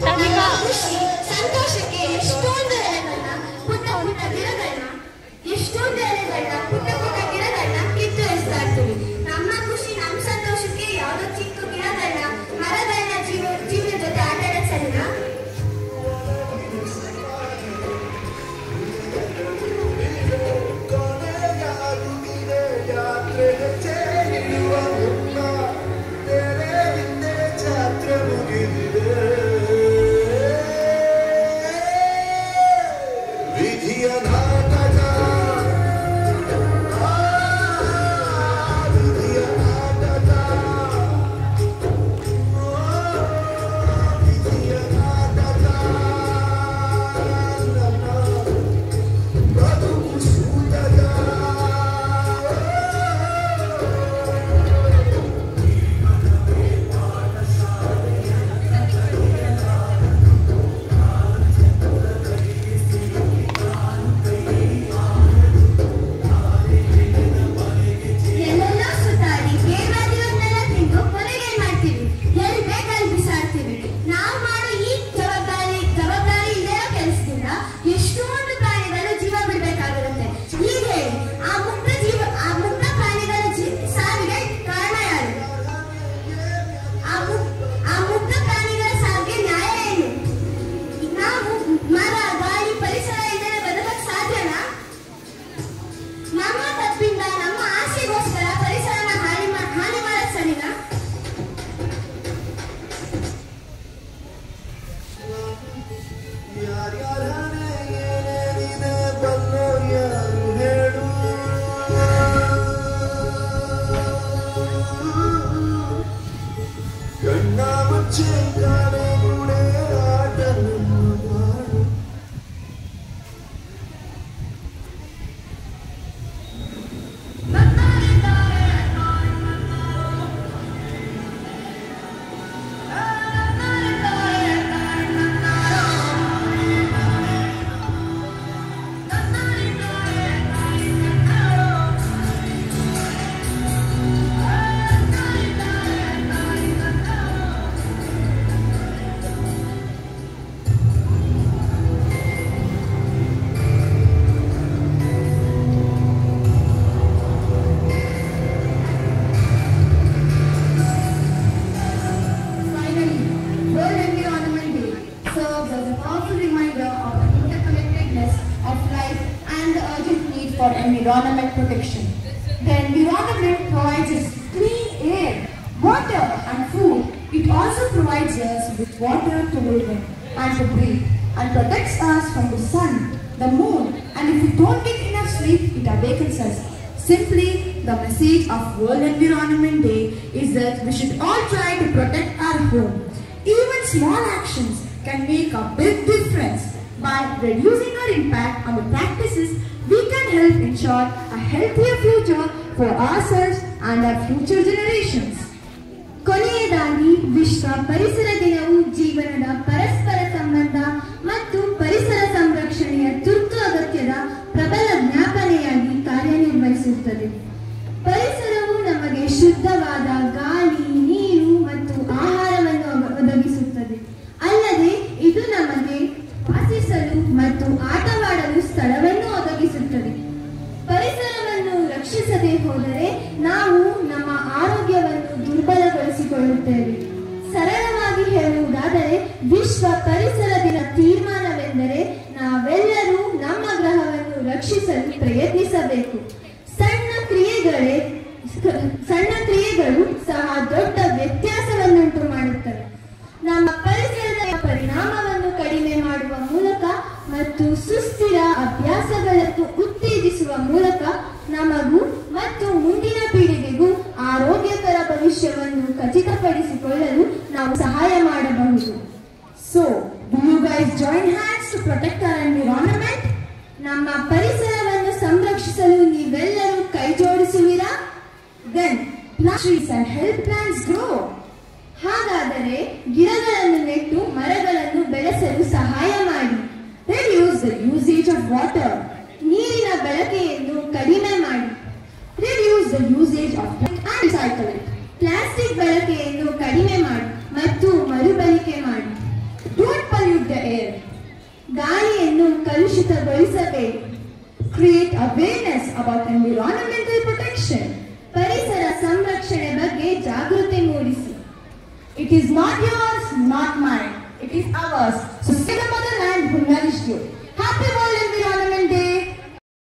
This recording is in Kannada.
ಖುಷಿ ಸಂತೋಷಕ್ಕೆ ಎಷ್ಟೊಂದು ಎಲೆಗಳನ್ನ ಪುಟ್ಟ ಪುಟ್ಟ ಗಿಡಗಳನ್ನ ಕಿತ್ತು ಎಸ್ತಾ ಇರ್ತೀವಿ. ನಮ್ಮ ಖುಷಿ ನಮ್ಮ ಸಂತೋಷಕ್ಕೆ ಯಾವುದೋ ಚಿಕ್ಕ ಗಿಡಗಳನ್ನ ಮರಗಳನ್ನ ಜೀವನ ಜೊತೆ ಆಟ ಆಡೋದು ಸರಿನಾ? For environment protection. The environment provides us clean air, water and food. It also provides us with water to live in and to breathe and protects us from the sun, the moon, and if we don't get enough sleep, it awakens us. Simply, the message of World Environment Day is that we should all try to protect our home. Even small actions can make a big difference. By reducing our impact on the practices, we can help ensure a healthier future for ourselves and our future generations. ಕೊನೆಯದಾಗಿ ವಿಶ್ವ ಪರಿಸರ ದಿನವು ಜೀವನದ ಪರಸ್ಪರ ಸಂಬಂಧ ಮತ್ತು ಪರಿಸರ ಸಂರಕ್ಷಣೆಯ ತುರ್ತು ಅಗತ್ಯದ ಪ್ರಬಲ ಜ್ಞಾಪನೆಯಾಗಿ ಕಾರ್ಯನಿರ್ವಹಿಸುತ್ತದೆ. ಪರಿಸರವು ನಮಗೆ ಶುದ್ಧವಾದ ಗಾಳಿ, ನೀರು ಮತ್ತು ಆಹಾರವನ್ನು ಒದಗಿಸುತ್ತದೆ. ಅಲ್ಲದೆ ಇದು ನಮಗೆ ವಾಸಿಸಲು ಮತ್ತು ಆಟವಾಡಲು ಸ್ಥಳವನ್ನು ಒದಗಿಸುತ್ತದೆ. ಪರಿಸರವನ್ನು ರಕ್ಷಿಸದೆ ಹೋದರೆ ನಾವು ನಮ್ಮ ಆರೋಗ್ಯವನ್ನು ದುರ್ಬಲಗೊಳಿಸಿಕೊಳ್ಳುತ್ತೇವೆ. ಸರಳವಾಗಿ ಹೇಳುವುದಾದರೆ ವಿಶ್ವ ಪರಿಸರ ದಿನ ತೀರ್ಮಾನವೆಂದರೆ ನಾವೆಲ್ಲರೂ ನಮ್ಮ ಗ್ರಹವನ್ನು ರಕ್ಷಿಸಲು ಪ್ರಯತ್ನಿಸಬೇಕು. ಸಣ್ಣ ಕ್ರಿಯೆಗಳು ಸಹ ದೊಡ್ಡ ವ್ಯತ್ಯಾಸವನ್ನುಂಟು ಮಾಡುತ್ತವೆ. ನಮ್ಮ ಪರಿಸರದ ಪರಿಣಾಮವನ್ನು ಕಡಿಮೆ ಮಾಡುವ ಮೂಲಕ ಮತ್ತು ಸುಸ್ಥಿರ ಅಭ್ಯಾಸಗಳನ್ನು ಉತ್ತೇಜಿಸುವ ಮೂಲಕ ನಮಗೂ ಮತ್ತು ಮುಂದಿನ ಪೀಳಿಗೆಗೂ ಆರೋಗ್ಯಕರ ಭವಿಷ್ಯವನ್ನು ಖಚಿತಪಡಿಸಿಕೊಳ್ಳಲು ನಾವು ಸಹಾಯ ಮಾಡಬಹುದು. So, do you guys join hands to protect our environment? ನಮ್ಮ ಪರಿಸರವನ್ನು ಸಂರಕ್ಷಿಸಲು ನೀವೆಲ್ಲರೂ ಕೈ ಜೋಡಿಸುವಿರಾ? Then plant trees and help plants grow. ಹಾಗಾದರೆ ಗಿಡಗಳನ್ನು ನೆಟ್ಟು ಮರಗಳನ್ನು ಬೆಳೆಸಲು ಸಹಾಯ ಮಾಡಿ. Reduce the usage of water. ನೀರಿನ ಬಳಕೆಯನ್ನು ಕಡಿಮೆ ಮಾಡಿ. Reduce the usage of plastic and recycle it. Plastic ಬಳಕೆಯನ್ನು ಕಡಿಮೆ ಮಾಡಿ ಮತ್ತು ಮರುಬಳಕೆ ಮಾಡಿ. Don't ಜಾಗೃತಿ ಮೂಡಿಸಿ. It is not yours, not mine. It is ours. So save the motherland who nourished you. Happy World